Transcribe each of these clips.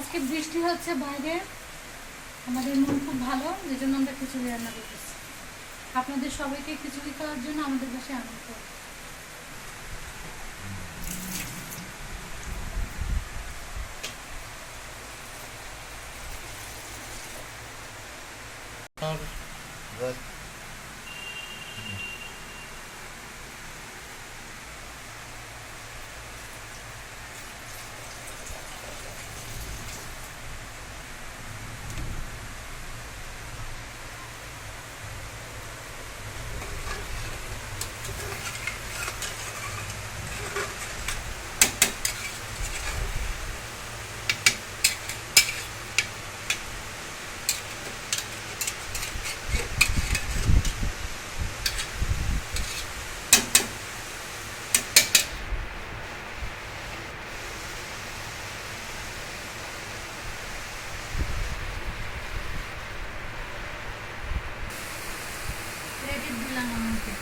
আজকে বৃষ্টি হচ্ছে বাইরে, আমাদের মন খুব ভালো, যে জন্য আমরা খিচুড়ি রান্না করতেছি। আপনাদের সবাইকে খিচুড়ি খাওয়ার জন্য আমাদের বাসায় আমন্ত্রণ। ক্রেডিট দিলাম আমাকে।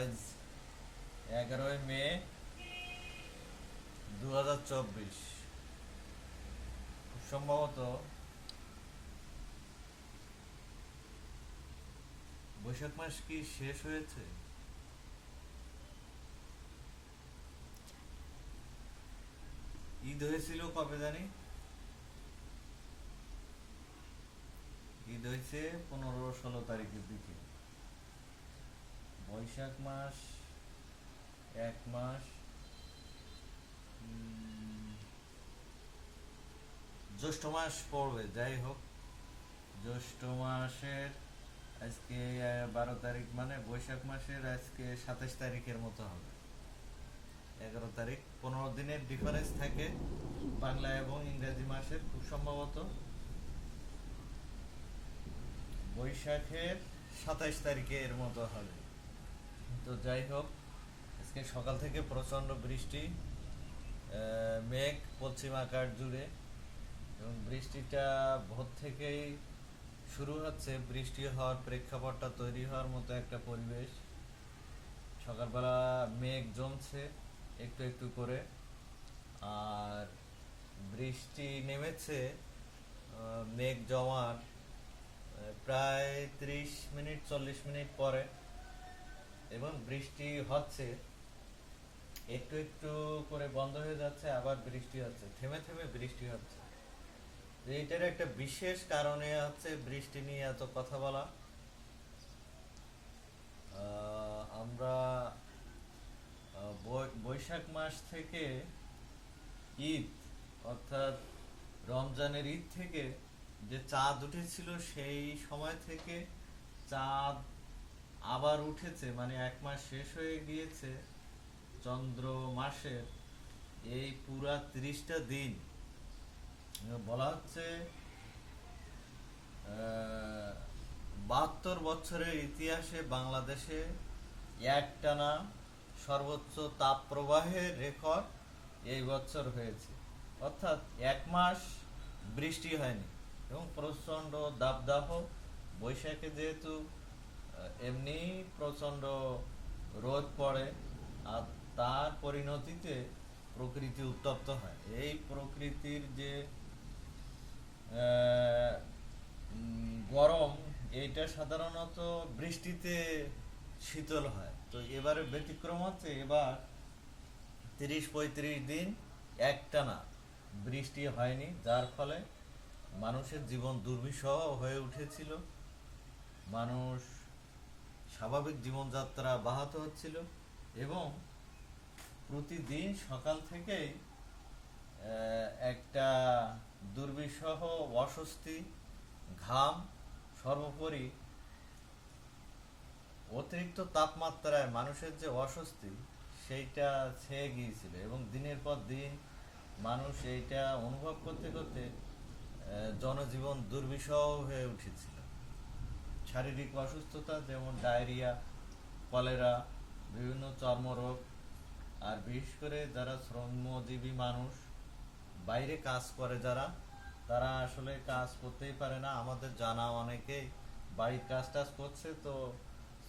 আজ 11 মে 2024। খুব সম্ভবত বৈশাখ মাস কি শেষ হয়েছে? ঈদ হয়েছিল কবে জানি? ঈদ হয়েছে 15-16 তারিখের দিকে। বৈশাখ মাস 1 মাস, জ্যৈষ্ঠ মাস পড়বে। যাই হোক, জ্যৈষ্ঠ মাসের আজকে 12 তারিখ, মানে বৈশাখ মাসের আজকে 27 তারিখের মতো হবে। 11 তারিখ, 15 দিনের ডিফারেন্স থাকে বাংলা এবং ইংরেজি মাসের। খুব সম্ভবত বৈশাখের 27 তারিখে এর মতো হবে। তো যাই হোক, আজকে সকাল থেকে প্রচণ্ড বৃষ্টি, মেঘ পশ্চিম আকাশ জুড়ে, এবং বৃষ্টিটা ভোর থেকেই শুরু হচ্ছে। বৃষ্টি হওয়ার প্রেক্ষাপটটা তৈরি হওয়ার মতো একটা পরিবেশ। সকালবেলা মেঘ জমছে একটু একটু করে, আর বৃষ্টি নেমেছে মেঘ জমার প্রায় 30 মিনিট 40 মিনিট পরে, এবং বৃষ্টি হচ্ছে একটু একটু করে, বন্ধ হয়ে যাচ্ছে, আবার বৃষ্টি হচ্ছে, থেমে থেমে বৃষ্টি হচ্ছে। তো এইটার একটা বিশেষ কারণে হচ্ছে বৃষ্টি নিয়ে এত কথা বলা। আমরা বৈশাখ মাস থেকে ঈদ, অর্থাৎ রমজানের ঈদ থেকে যে চাঁদ উঠেছিল, সেই সময় থেকে চাঁদ আবার উঠেছে, মানে 1 মাস শেষ হয়ে গিয়েছে চন্দ্র মাসের। এই পুরা 30টা দিন বলা হচ্ছে 72 বছরের ইতিহাসে বাংলাদেশে একটানা সর্বোচ্চ তাপ প্রবাহের রেকর্ড এই বছর হয়েছে। অর্থাৎ 1 মাস বৃষ্টি হয়নি, এবং প্রচণ্ড দাবদাহ। বৈশাখে যেহেতু এমনি প্রচণ্ড রোদ পড়ে, আর তার পরিণতিতে প্রকৃতি উত্তপ্ত হয়। এই প্রকৃতির যে গরম, এইটা সাধারণত বৃষ্টিতে শীতল হয়। তো এবারে ব্যতিক্রম হচ্ছে, এবার 30-35 দিন একটানা বৃষ্টি হয়নি, যার ফলে মানুষের জীবন দুর্বিষহ হয়ে উঠেছিল। মানুষ স্বাভাবিক জীবনযাত্রা ব্যাহত হচ্ছিল, এবং প্রতিদিন সকাল থেকেই একটা দুর্বিষহ অস্বস্তি, ঘাম, সর্বোপরি অতিরিক্ত তাপমাত্রায় মানুষের যে অস্বস্তি, সেইটা ছেয়ে গিয়েছিল, এবং দিনের পর দিন মানুষ এইটা অনুভব করতে করতে জনজীবন দুর্বিষহ হয়ে উঠেছিল। শারীরিক অসুস্থতা যেমন ডায়রিয়া, কলেরা, বিভিন্ন চর্মরোগ, আর বিশেষ করে যারা শ্রমজীবী মানুষ, বাইরে কাজ করে যারা, তারা আসলে কাজ করতেই পারে না। আমাদের জানা অনেকেই বাড়ির কাজ টাজ করছে, তো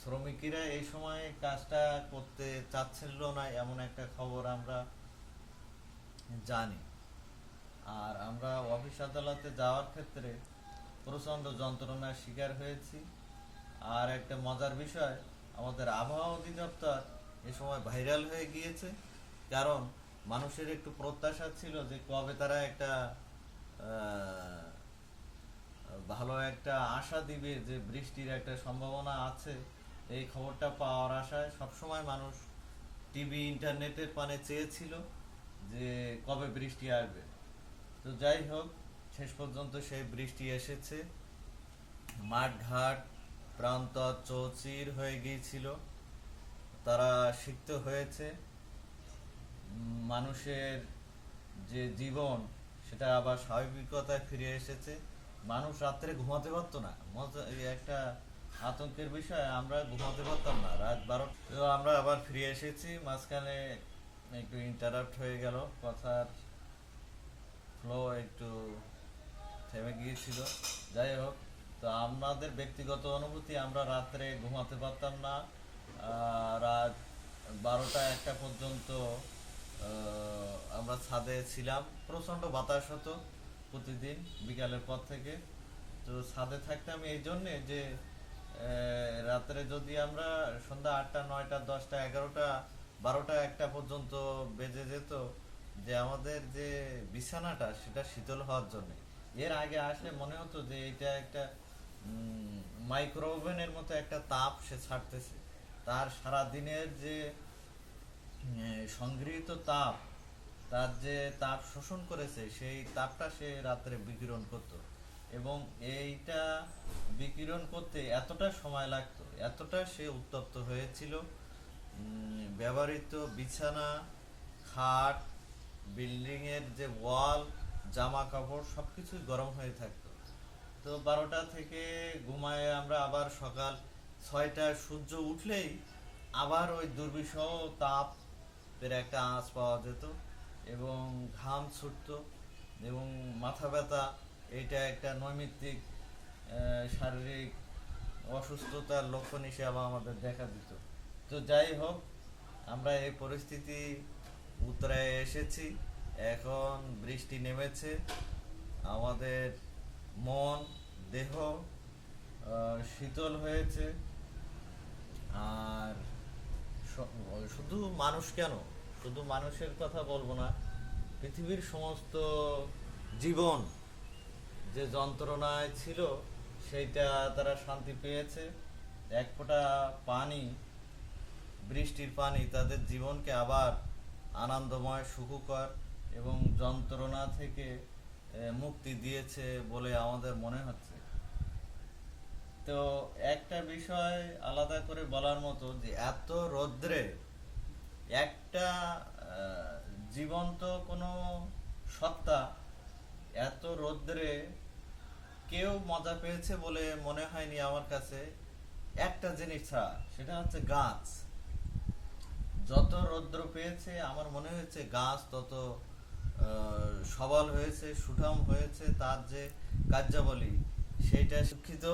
শ্রমিকেরা এই সময় কাজটা করতে চাচ্ছিল না, এমন একটা খবর আমরা জানি। আর আমরা অফিস আদালতে যাওয়ার ক্ষেত্রে প্রচণ্ড যন্ত্রণার শিকার হয়েছি। আর একটা মজার বিষয়, আমাদের আবহাওয়া অধিদপ্তর এ সময় ভাইরাল হয়ে গিয়েছে, কারণ মানুষের একটু প্রত্যাশা ছিল যে কবে তারা একটা ভালো একটা আশা দিবে, যে বৃষ্টির একটা সম্ভাবনা আছে। এই খবরটা পাওয়ার আশায় সবসময় মানুষ টিভি ইন্টারনেটের পানে চেয়েছিল যে কবে বৃষ্টি আসবে। তো যাই হোক, শেষ পর্যন্ত সেই বৃষ্টি এসেছে। মাঠ ঘাট প্রান্তর চৌচির হয়ে গিয়েছিল, তারা সিক্ত হয়েছে। মানুষের যে জীবন, সেটা আবার স্বাভাবিকতায় ফিরে এসেছে। মানুষ রাত্রে ঘুমাতে পারতো না, এই একটা আতঙ্কের বিষয়, আমরা ঘুমাতে পারতাম না রাত 12। তো আমরা আবার ফিরে এসেছি। মাঝখানে একটু ইন্টারাপ্ট হয়ে গেল, কথার ফ্লো একটু থেমে গিয়েছিল। যাই হোক, তো আমাদের ব্যক্তিগত অনুভূতি, আমরা রাত্রে ঘুমাতে পারতাম না। রাত 12টা 1টা পর্যন্ত আমরা ছাদে ছিলাম। প্রচণ্ড বাতাস হতো প্রতিদিন বিকালের পর থেকে। তো ছাদে থাকতাম এই জন্যে যে রাত্রে যদি আমরা সন্ধ্যা 8টা 9টা 10টা 11টা 12টা 1টা পর্যন্ত বেজে যেত, যে আমাদের যে বিছানাটা সেটা শীতল হওয়ার জন্য। এর আগে আসলে মনে হতো যে এটা একটা মাইক্রো ওভেনের মতো একটা তাপ সে ছাড়তেছে। তার সারা দিনের যে সংগৃহীত তাপ, তার যে তাপ শোষণ করেছে, সেই তাপটা সে রাত্রে বিকিরণ করত। এবং এইটা বিকিরণ করতে এতটা সময় লাগতো, এতটা সে উত্তপ্ত হয়েছিল। ব্যবহৃত বিছানা, খাট, বিল্ডিংয়ের যে ওয়াল, জামা কাপড় সব কিছুই গরম হয়ে থাকতো। তো 12টা থেকে ঘুমায় আমরা আবার সকাল 6টায় সূর্য উঠলেই আবার ওই দুর্বিষহ তাপের একটা আঁচ পাওয়া যেত এবং ঘাম ছুটতো এবং মাথা ব্যথা, এটা একটা নৈমিত্তিক শারীরিক অসুস্থতার লক্ষণ হিসেবে আমাদের দেখা দিত। তো যাই হোক, আমরা এই পরিস্থিতি উতরায় এসেছি, এখন বৃষ্টি নেমেছে, আমাদের মন দেহ শীতল হয়েছে। আর শুধু মানুষ কেন, শুধু মানুষের কথা বলবো না, পৃথিবীর সমস্ত জীবন যে যন্ত্রণায় ছিল সেইটা তারা শান্তি পেয়েছে। এক ফোঁটা পানি, বৃষ্টির পানি তাদের জীবনকে আবার আনন্দময়, সুখকর এবং যন্ত্রণা থেকে মুক্তি দিয়েছে বলে আমাদের মনে হচ্ছে। তো একটা বিষয় আলাদা করে বলার মতো, যে এত রৌদ্রে একটা জীবন্ত কোনো সত্তা এত রৌদ্রে কেউ মজা পেয়েছে বলে মনে হয়নি আমার কাছে। একটা জিনিস ছাড়া, সেটা হচ্ছে গাছ। যত রৌদ্র পেয়েছে আমার মনে হয়েছে গাছ তত সবল হয়েছে, সুঠাম হয়েছে। তার যে কার্যাবলী সেইটা শিক্ষিত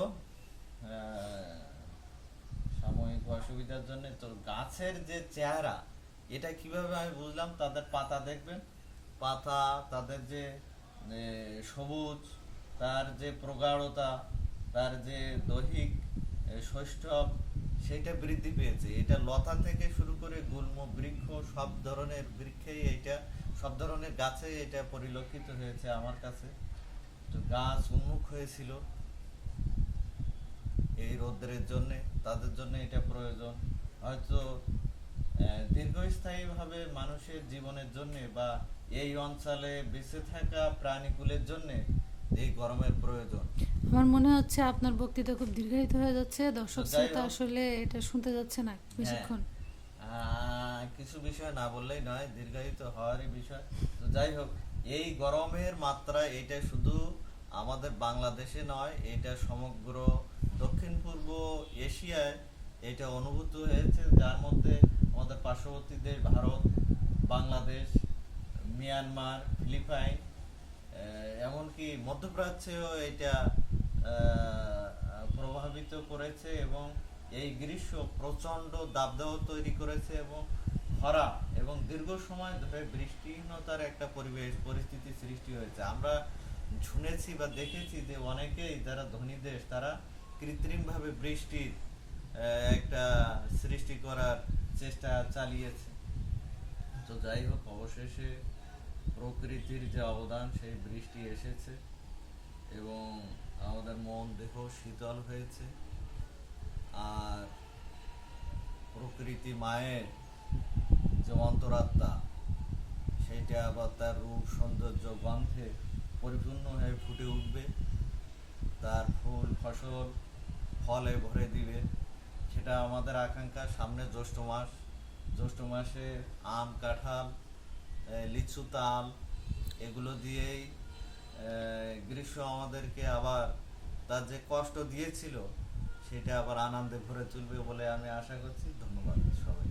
সাময়িক অসুবিধার জন্য। তো গাছের যে চেহারা, এটা কিভাবে আমি বুঝলাম, তাদের পাতা দেখবেন, পাতা তাদের যে সবুজ, তার যে প্রগাঢ়তা, তার যে দৈহিক সৌষ্ঠব, সেটা বৃদ্ধি পেয়েছে। এটা লতা থেকে শুরু করে গুল্ম বৃক্ষ, সব ধরনের বৃক্ষেই এটা, সব ধরনের গাছে এটা পরিলক্ষিত হয়েছে আমার কাছে। তো গাছ উন্মুখ হয়েছিল এই রৌদ্রের জন্য, তাদের জন্য এটা প্রয়োজন। হয়তো দীর্ঘস্থায়ীভাবে মানুষের জীবনের জন্য বা এই অঞ্চলে বেঁচে থাকা প্রাণীকুলের জন্য এই গরমের প্রয়োজন। আমার মনে হচ্ছে আপনার বক্তৃতা খুব দীর্ঘায়িত হয়ে যাচ্ছে, দর্শক তো যাই শ্রোতা হোক, আসলে এটা শুনতে যাচ্ছে না বেশিক্ষণ। কিছু বিষয় না বললেই নয়, দীর্ঘায়িত হওয়ারই বিষয়। তো যাই হোক, এই গরমের মাত্রা এটা শুধু আমাদের বাংলাদেশে নয়, এটা সমগ্র দক্ষিণ পূর্ব এশিয়ায় এটা অনুভূত হয়েছে, যার মধ্যে আমাদের পার্শ্ববর্তী দেশ ভারত, বাংলাদেশ, মিয়ানমার, ফিলিপাইন, এমনকি মধ্যপ্রাচ্যেও এটা প্রভাবিত করেছে এবং এই গ্রীষ্ম প্রচণ্ড দাবদাহ তৈরি করেছে এবং খরা এবং দীর্ঘ সময় ধরে বৃষ্টিহীনতার একটা পরিস্থিতি সৃষ্টি হয়েছে। আমরা শুনেছি বা দেখেছি যে অনেকেই যারা ধনী দেশ, তারা কৃত্রিমভাবে বৃষ্টির একটা সৃষ্টি করার চেষ্টা চালিয়েছে। তো যাই হোক, অবশেষে প্রকৃতির যে অবদান, সেই বৃষ্টি এসেছে এবং আমাদের মন দেহ শীতল হয়েছে। আর প্রকৃতি মায়ের যে অন্তরাত্মা, সেইটা আবার তার রূপ, সৌন্দর্য, গন্ধে পরিপূর্ণ হয়ে ফুটে উঠবে, তার ফুল ফসল ফলে ভরে দিবে, সেটা আমাদের আকাঙ্ক্ষা। সামনে জ্যৈষ্ঠ মাস, জ্যৈষ্ঠ মাসে আম, কাঁঠাল, লিচু, তাল, এগুলো দিয়েই গ্রীষ্ম আমাদেরকে আবার তার যে কষ্ট দিয়েছিল সেটা আবার আনন্দে ভরে তুলবে বলে আমি আশা করছি। ধন্যবাদ সবাই।